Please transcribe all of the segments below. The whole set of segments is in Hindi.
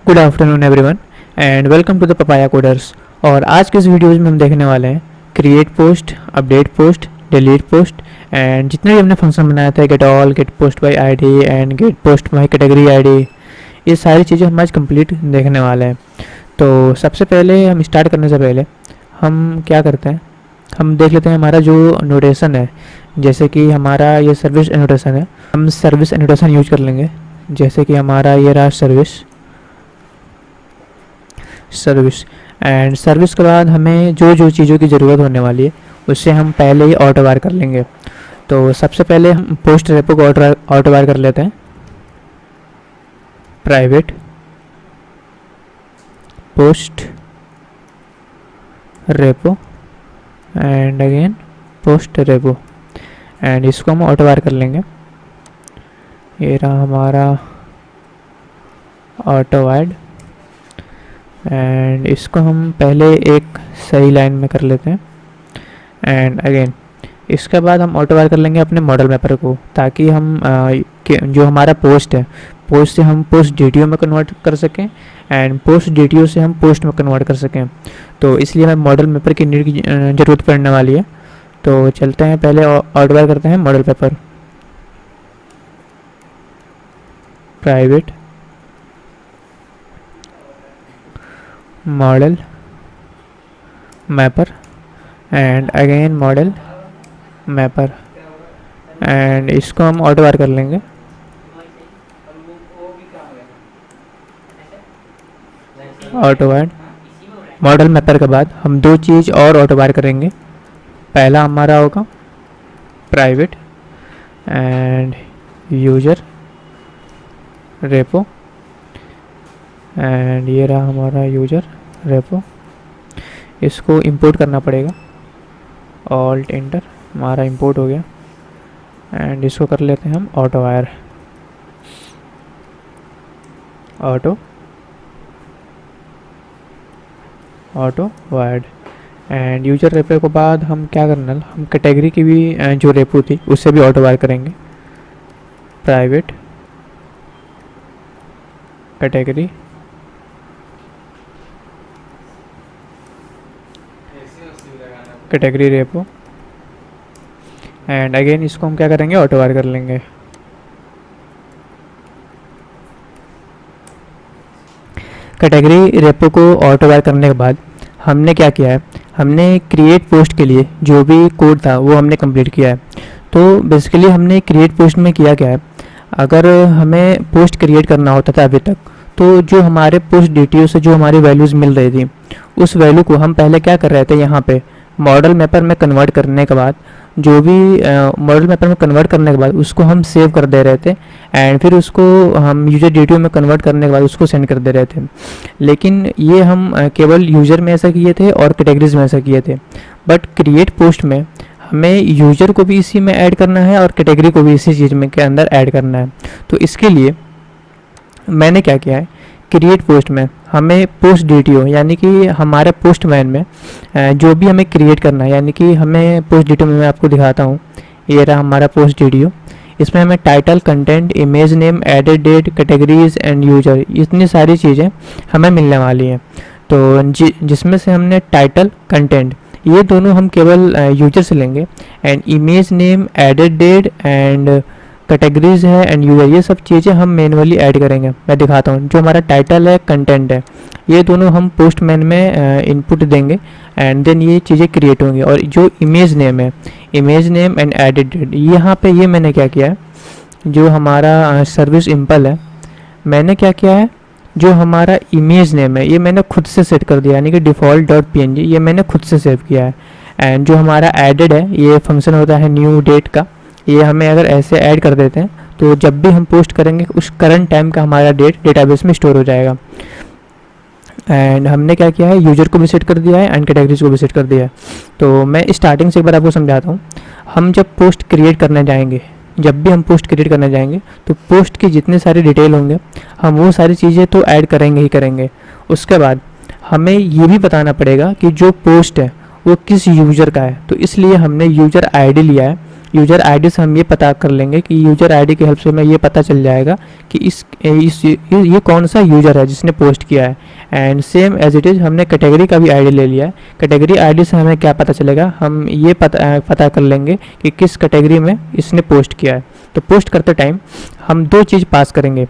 Good afternoon everyone and welcome to the Papaya Coders. और आज के इस वीडियोज़ में हम देखने वाले हैं create post, update post, delete post and जितने भी हमने फंक्शन बनाया था, get all, get post bye ID and get post by category ID, ये सारी चीज़ें हम आज कंप्लीट देखने वाले हैं। तो सबसे पहले हम स्टार्ट करने से पहले हम क्या करते हैं, हम देख लेते हैं हमारा जो नोटेशन है। जैसे कि हमारा ये सर्विस एनोटेशन है, हम सर्विस एनोटेशन यूज कर लेंगे। जैसे कि हमारा ये रहा सर्विस एंड सर्विस के बाद हमें जो जो चीज़ों की ज़रूरत होने वाली है उससे हम पहले ही ऑटो वायर कर लेंगे। तो सबसे पहले हम पोस्ट रेपो को ऑटो वायर कर लेते हैं। Private post repo and again post repo and इसको हम ऑटो वायर कर लेंगे। ये रहा हमारा ऑटो वायर्ड एंड इसको हम पहले एक सही लाइन में कर लेते हैं। एंड अगेन इसके बाद हम ऑटो वायर कर लेंगे अपने मॉडल मैपर को, ताकि हम जो हमारा पोस्ट है, पोस्ट से हम पोस्ट डीटीओ में कन्वर्ट कर सकें एंड पोस्ट डीटीओ से हम पोस्ट में कन्वर्ट कर सकें। तो इसलिए हमें मॉडल मैपर की नीड की ज़रूरत पड़ने वाली है। तो चलते हैं, पहले ऑटो वायर करते हैं model mapper. Private model mapper and again model mapper and इसको हम ऑटो वायर कर लेंगे। ऑटो वायर मॉडल मैपर के बाद हम दो चीज़ और ऑटो वायर करेंगे। पहला हमारा होगा private and user repo and ये रहा हमारा यूजर रेपो। इसको इंपोर्ट करना पड़ेगा, ऑल्ट एंटर, हमारा इंपोर्ट हो गया एंड इसको कर लेते हैं हम auto wire. Auto wired and user repo के बाद हम क्या करना, हम कैटेगरी की भी जो रेपो थी उससे भी ऑटो वायर करेंगे। Private category repo and again इसको हम क्या करेंगे, ऑटो वायर कर लेंगे। कैटेगरी रेपो को ऑटो वायर करने के बाद हमने क्या किया है, हमने क्रिएट पोस्ट के लिए जो भी कोड था वो हमने कंप्लीट किया है। तो बेसिकली हमने क्रिएट पोस्ट में किया क्या है, अगर हमें पोस्ट क्रिएट करना होता था अभी तक, तो जो हमारे पोस्ट डीटीओ से जो हमारी वैल्यूज़ मिल रही थी उस वैल्यू को हम पहले क्या कर रहे थे, यहाँ पे मॉडल मैपर में कन्वर्ट करने के बाद जो भी मॉडल मैपर में कन्वर्ट करने के बाद उसको हम सेव कर दे रहे थे एंड फिर उसको हम यूजर डीटीओ में कन्वर्ट करने के बाद उसको सेंड कर दे रहे थे। लेकिन ये हम केवल यूज़र में ऐसा किए थे और कैटेगरीज में ऐसा किए थे। बट क्रिएट पोस्ट में हमें यूज़र को भी इसी में ऐड करना है और कैटेगरी को भी इसी चीज़ में के अंदर ऐड करना है। तो इसके लिए मैंने क्या किया है, क्रिएट पोस्ट में हमें पोस्ट डीटीओ यानी कि हमारे पोस्ट मैन में जो भी हमें क्रिएट करना है, यानी कि हमें पोस्ट डीटीओ में मैं आपको दिखाता हूँ। ये रहा हमारा पोस्ट डीटीओ, इसमें हमें title, content, image name, added date, categories and user, इतनी सारी चीज़ें हमें मिलने वाली हैं। तो जिसमें से हमने टाइटल, कंटेंट, ये दोनों हम केवल यूजर से लेंगे and image name, added date and categories है एंड यूजर, ये सब चीज़ें हम मैनुअली ऐड करेंगे। मैं दिखाता हूँ, जो हमारा टाइटल है, कंटेंट है, ये दोनों हम पोस्टमैन में इनपुट देंगे एंड देन ये चीज़ें क्रिएट होंगी। और जो इमेज नेम है, image name and edit date, यहाँ पे ये मैंने क्या किया है, जो हमारा सर्विस इम्पल है, मैंने क्या किया है, जो हमारा इमेज नेम है ये मैंने खुद से सेट कर दिया, यानी कि डिफ़ॉल्ट डॉट png, ये मैंने खुद से सेव किया है। एंड जो हमारा एडेड है, ये फंक्शन होता है न्यू डेट का, ये हमें अगर ऐसे ऐड कर देते हैं तो जब भी हम पोस्ट करेंगे उस करंट टाइम का हमारा डेट डेटाबेस में स्टोर हो जाएगा। एंड हमने क्या किया है, यूजर को भी सेट कर दिया है एंड कैटेगरीज को भी सेट कर दिया है। तो मैं स्टार्टिंग से एक बार आपको समझाता हूँ। हम जब पोस्ट क्रिएट करने जाएंगे, जब भी हम पोस्ट क्रिएट करने जाएंगे तो पोस्ट की जितने सारे डिटेल होंगे हम वो सारी चीज़ें तो ऐड करेंगे ही करेंगे। उसके बाद हमें ये भी बताना पड़ेगा कि जो पोस्ट है वो किस यूज़र का है। तो इसलिए हमने यूज़र आईडी लिया है यूज़र आईडी से हम ये पता कर लेंगे कि यूज़र आईडी की हेल्प से हमें ये पता चल जाएगा कि ये कौन सा यूज़र है जिसने पोस्ट किया है। And same as it is हमने कैटेगरी का भी आईडी ले लिया है। कैटेगरी आईडी से हमें क्या पता चलेगा, हम ये पता कर लेंगे कि किस कैटेगरी में इसने पोस्ट किया है। तो पोस्ट करते टाइम हम दो चीज़ पास करेंगे।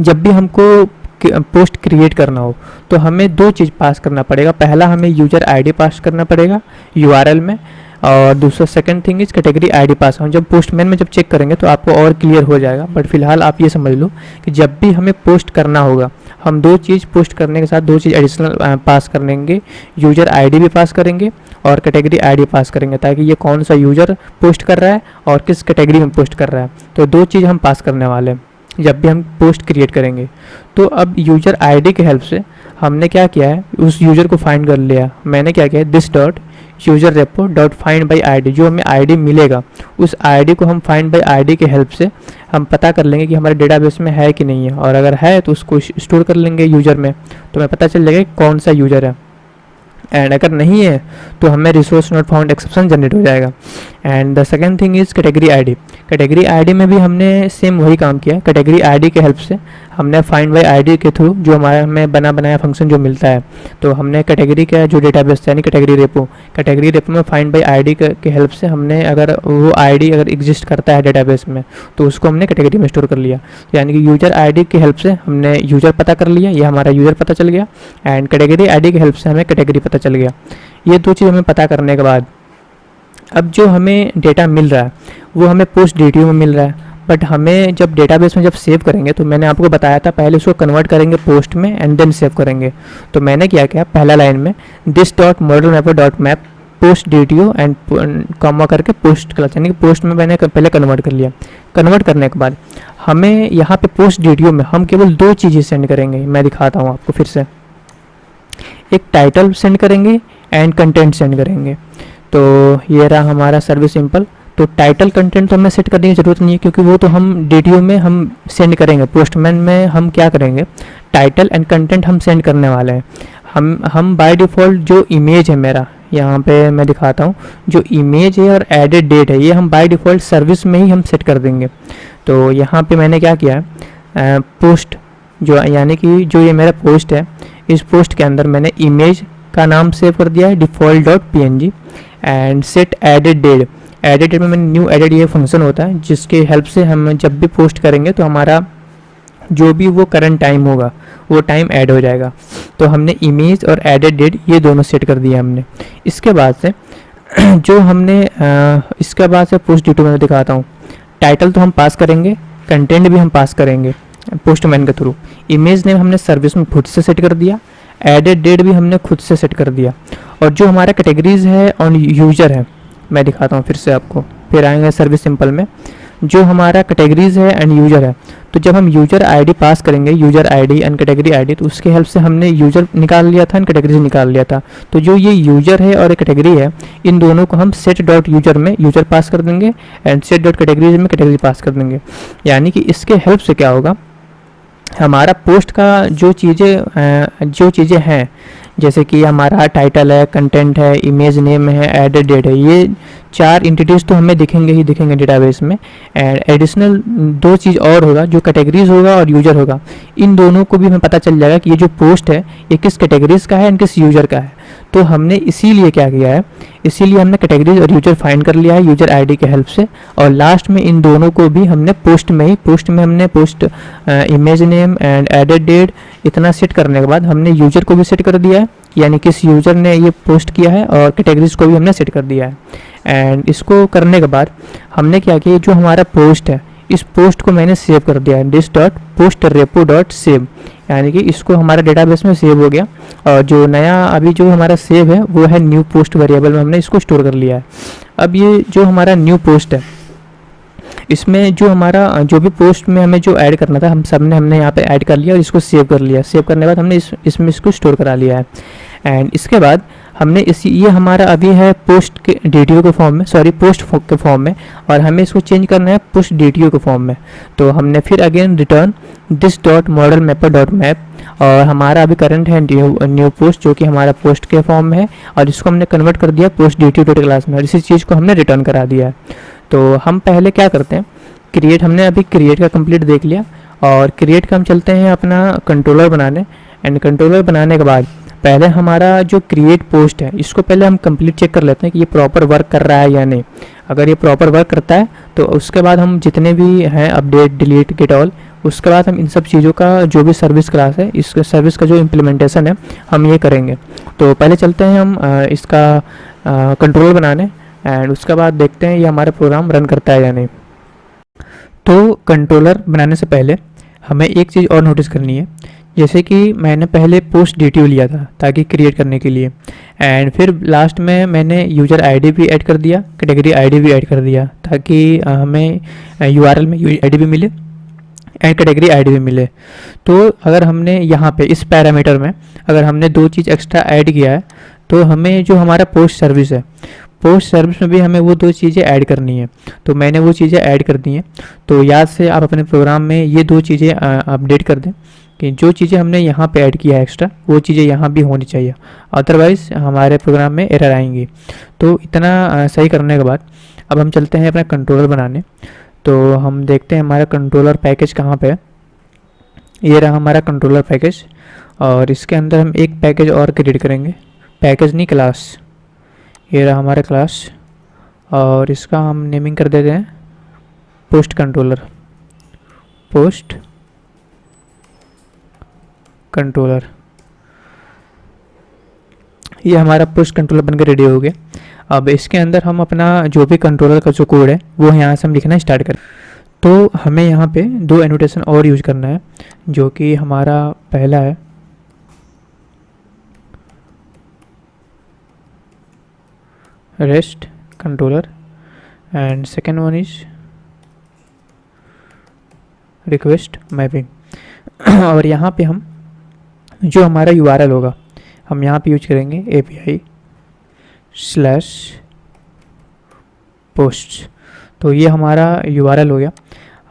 जब भी हमको पोस्ट क्रिएट करना हो तो हमें दो चीज़ पास करना पड़ेगा। पहला हमें यूज़र आईडी पास करना पड़ेगा यूआरएल में, और दूसरा second thing is category ID पास। हम जब पोस्टमैन में जब चेक करेंगे तो आपको और क्लियर हो जाएगा, बट फिलहाल आप ये समझ लो कि जब भी हमें पोस्ट करना होगा हम दो चीज़ पोस्ट करने के साथ दो चीज़ एडिशनल पास करेंगे। यूज़र आईडी भी पास करेंगे और कैटेगरी आईडी पास करेंगे, ताकि ये कौन सा यूज़र पोस्ट कर रहा है और किस कैटेगरी में पोस्ट कर रहा है। तो दो चीज़ हम पास करने वाले हैं जब भी हम पोस्ट क्रिएट करेंगे। तो अब यूज़र आईडी की हेल्प से हमने क्या किया है, उस यूज़र को फाइंड कर लिया। मैंने क्या किया, this dot user repo dot find by ID, जो हमें आईडी मिलेगा उस आईडी को हम फाइंड बाई आईडी की हेल्प से हम पता कर लेंगे कि हमारे डेटाबेस में है कि नहीं है, और अगर है तो उसको स्टोर कर लेंगे यूज़र में, तो हमें पता चल जाएगा कौन सा यूज़र है। एंड अगर नहीं है तो हमें resource not found exception generate हो जाएगा। And the second thing is category ID. Category ID में भी हमने सेम वही काम किया। कैटेगरी आईडी की हेल्प से हमने फाइंड बाय आईडी के थ्रू जो हमारा हमें बना बनाया फंक्शन जो मिलता है, तो हमने कैटेगरी का जो डेटाबेस यानी कैटेगरी रेपो में फाइंड बाय आईडी के हेल्प से हमने अगर वो आईडी अगर एग्जिस्ट करता है डेटाबेस में तो उसको हमने कैटेगरी में स्टोर कर लिया। यानी कि यूज़र आईडी की हेल्प से हमने यूज़र पता कर लिया, ये हमारा यूज़र पता चल गया, एंड कैटेगरी आईडी की हेल्प से हमें कैटेगरी पता चल गया। ये दो चीज़ हमें पता करने के बाद अब जो हमें डेटा मिल रहा है वो हमें पोस्ट DTO में मिल रहा है, बट हमें जब डेटाबेस में जब सेव करेंगे तो मैंने आपको बताया था पहले उसको कन्वर्ट करेंगे पोस्ट में एंड देन सेव करेंगे। तो मैंने क्या किया, पहला लाइन में this dot model mapper dot map post DTO and comma करके पोस्ट क्लास, यानी कि पोस्ट में मैंने पहले कन्वर्ट कर लिया। कन्वर्ट करने के बाद हमें यहाँ पे पोस्ट DTO में हम केवल दो चीज़ें सेंड करेंगे। मैं दिखाता हूँ आपको फिर से, एक टाइटल सेंड करेंगे एंड कंटेंट सेंड करेंगे। तो ये रहा हमारा सर्विस सिंपल। तो टाइटल कंटेंट तो हमें सेट करने की ज़रूरत नहीं है, क्योंकि वो तो हम DTO में हम सेंड करेंगे। पोस्टमैन में हम क्या करेंगे, टाइटल एंड कंटेंट हम सेंड करने वाले हैं। हम बाय डिफ़ॉल्ट जो इमेज है मेरा, यहाँ पे मैं दिखाता हूँ, जो इमेज है और एडेड डेट है ये हम बाय डिफ़ॉल्ट सर्विस में ही हम सेट कर देंगे। तो यहाँ पे मैंने क्या किया है, पोस्ट जो यानी कि जो ये मेरा पोस्ट है, इस पोस्ट के अंदर मैंने इमेज का नाम सेव कर दिया है default.png and set added date. Added date में मैंने न्यू एडेड ये फंक्शन होता है जिसके हेल्प से हम जब भी पोस्ट करेंगे तो हमारा जो भी वो करंट टाइम होगा वो टाइम ऐड हो जाएगा। तो हमने इमेज और एडेड डेट ये दोनों सेट कर दिया हमने। इसके बाद से जो हमने इसके बाद से पोस्ट DTO में दिखाता हूँ। टाइटल तो हम पास करेंगे, कंटेंट भी हम पास करेंगे पोस्टमैन के थ्रू। इमेज नेम हमने सर्विस में खुद से सेट कर दिया, एडेड डेट भी हमने खुद से सेट कर दिया, और जो हमारा कैटेगरीज है ऑन यूज़र है, मैं दिखाता हूँ फिर से आपको। फिर आएंगे सर्विस सिंपल में, जो हमारा कैटेगरीज है एंड यूज़र है। तो जब हम यूज़र आईडी पास करेंगे, user ID and category ID, तो उसके हेल्प से हमने यूज़र निकाल लिया था एंड कैटेगरीज निकाल लिया था। तो जो ये यूज़र है और कैटेगरी है, इन दोनों को हम सेट डॉट यूज़र में यूज़र पास कर देंगे एंड सेट डॉट कैटेगरीज में कैटेगरी पास कर देंगे। यानी कि इसके हेल्प से क्या होगा, हमारा पोस्ट का जो चीज़ें हैं, जैसे कि हमारा टाइटल है, कंटेंट है, इमेज नेम है, एडेड डेट है, ये चार एंटिटीज़ तो हमें दिखेंगे ही दिखेंगे डेटाबेस में। एंड एडिशनल दो चीज़ और होगा, जो कैटेगरीज होगा और यूज़र होगा। इन दोनों को भी हमें पता चल जाएगा कि ये जो पोस्ट है ये किस कैटेगरीज का है एंड किस यूज़र का है। तो हमने इसीलिए क्या किया है, इसीलिए हमने कैटेगरीज और यूज़र फाइंड कर लिया है यूज़र आईडी के हेल्प से, और लास्ट में इन दोनों को भी हमने पोस्ट में हमने post image name and added date इतना सेट करने के बाद हमने यूज़र को भी सेट कर दिया है, यानी किस यूज़र ने ये पोस्ट किया है, और कैटेगरीज को भी हमने सेट कर दिया है। एंड इसको करने के बाद हमने क्या किया, जो हमारा पोस्ट है इस पोस्ट को मैंने सेव कर दिया है this dot post repo dot save, यानी कि इसको हमारा डेटाबेस में सेव हो गया। और जो नया अभी जो हमारा सेव है वो है न्यू पोस्ट वेरिएबल में हमने इसको स्टोर कर लिया है। अब ये जो हमारा न्यू पोस्ट है, इसमें जो हमारा जो भी पोस्ट में हमें जो ऐड करना था हमने यहाँ पे ऐड कर लिया और इसको सेव कर लिया। सेव करने के बाद हमने इसमें इसको स्टोर करा लिया है। एंड इसके बाद हमने ये हमारा अभी है पोस्ट के DTO के फॉर्म में, सॉरी पोस्ट के फॉर्म में, और हमें इसको चेंज करना है पोस्ट DTO के फॉर्म में। तो हमने फिर again return this dot model mapper dot map, और हमारा अभी करंट है न्यू पोस्ट जो कि हमारा पोस्ट के फॉर्म में है, और इसको हमने कन्वर्ट कर दिया पोस्ट DTO डॉट क्लास में, और इसी चीज़ को हमने रिटर्न करा दिया है। तो हम पहले क्या करते हैं, क्रिएट, हमने अभी क्रिएट का कंप्लीट देख लिया, और क्रिएट का हम चलते हैं अपना कंट्रोलर बनाने। एंड कंट्रोलर बनाने के बाद पहले हमारा जो क्रिएट पोस्ट है इसको पहले हम कंप्लीट चेक कर लेते हैं कि ये प्रॉपर वर्क कर रहा है या नहीं। अगर ये प्रॉपर वर्क करता है तो उसके बाद हम जितने भी हैं अपडेट, डिलीट, गेट ऑल, उसके बाद हम इन सब चीज़ों का जो भी सर्विस क्लास है, इस सर्विस का जो इम्प्लीमेंटेशन है हम ये करेंगे। तो पहले चलते हैं हम इसका कंट्रोल बनाने, एंड उसके बाद देखते हैं ये हमारा प्रोग्राम रन करता है या नहीं। तो कंट्रोलर बनाने से पहले हमें एक चीज़ और नोटिस करनी है, जैसे कि मैंने पहले पोस्ट DTO लिया था ताकि क्रिएट करने के लिए, एंड फिर लास्ट में मैंने यूज़र ID भी ऐड कर दिया, कैटेगरी ID भी ऐड कर दिया, ताकि हमें URL में ID भी मिले एंड कैटेगरी ID भी मिले। तो अगर हमने यहाँ पे इस पैरामीटर में अगर हमने 2 चीज़ एक्स्ट्रा ऐड किया है, तो हमें जो हमारा पोस्ट सर्विस है, पोस्ट सर्विस में भी हमें वो 2 चीज़ें ऐड करनी है। तो मैंने वो चीज़ें ऐड कर दी हैं। तो याद से आप अपने प्रोग्राम में ये 2 चीज़ें अपडेट कर दें कि जो चीज़ें हमने यहाँ पे ऐड किया है एक्स्ट्रा, वो चीज़ें यहाँ भी होनी चाहिए, अदरवाइज़ हमारे प्रोग्राम में एरर आएंगी। तो इतना सही करने के बाद अब हम चलते हैं अपना कंट्रोलर बनाने। तो हम देखते हैं हमारा कंट्रोलर पैकेज कहाँ पे है। ये रहा हमारा कंट्रोलर पैकेज, और इसके अंदर हम एक पैकेज और क्रिएट करेंगे, पैकेज नहीं क्लास। ये रहा हमारा क्लास, और इसका हम नेमिंग कर देते हैं पोस्ट कंट्रोलर, पोस्ट कंट्रोलर। ये हमारा पोस्ट कंट्रोलर बनकर रेडी हो गया। अब इसके अंदर हम अपना जो भी कंट्रोलर का जो कोड है वो यहाँ से हम लिखना स्टार्ट करें। तो हमें यहाँ पे 2 एनोटेशन और यूज करना है, जो कि हमारा पहला है rest controller, and second one is request mapping. और यहाँ पे हम जो हमारा URL होगा हम यहाँ पे यूज करेंगे API/posts। तो ये हमारा URL हो गया।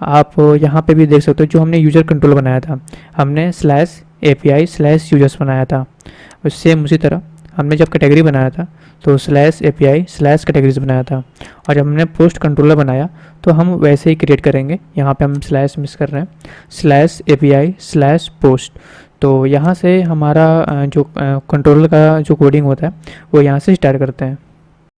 आप यहाँ पे भी देख सकते हो जो हमने यूज़र कंट्रोल बनाया था, हमने /API/users बनाया था। सेम उसी तरह हमने जब कैटेगरी बनाया था तो /API/categories बनाया था, और जब हमने पोस्ट कंट्रोलर बनाया तो हम वैसे ही क्रिएट करेंगे। यहाँ पे हम स्लैश मिस कर रहे हैं, /API/post। तो यहाँ से हमारा जो कंट्रोलर का जो कोडिंग होता है वो यहाँ से स्टार्ट करते हैं।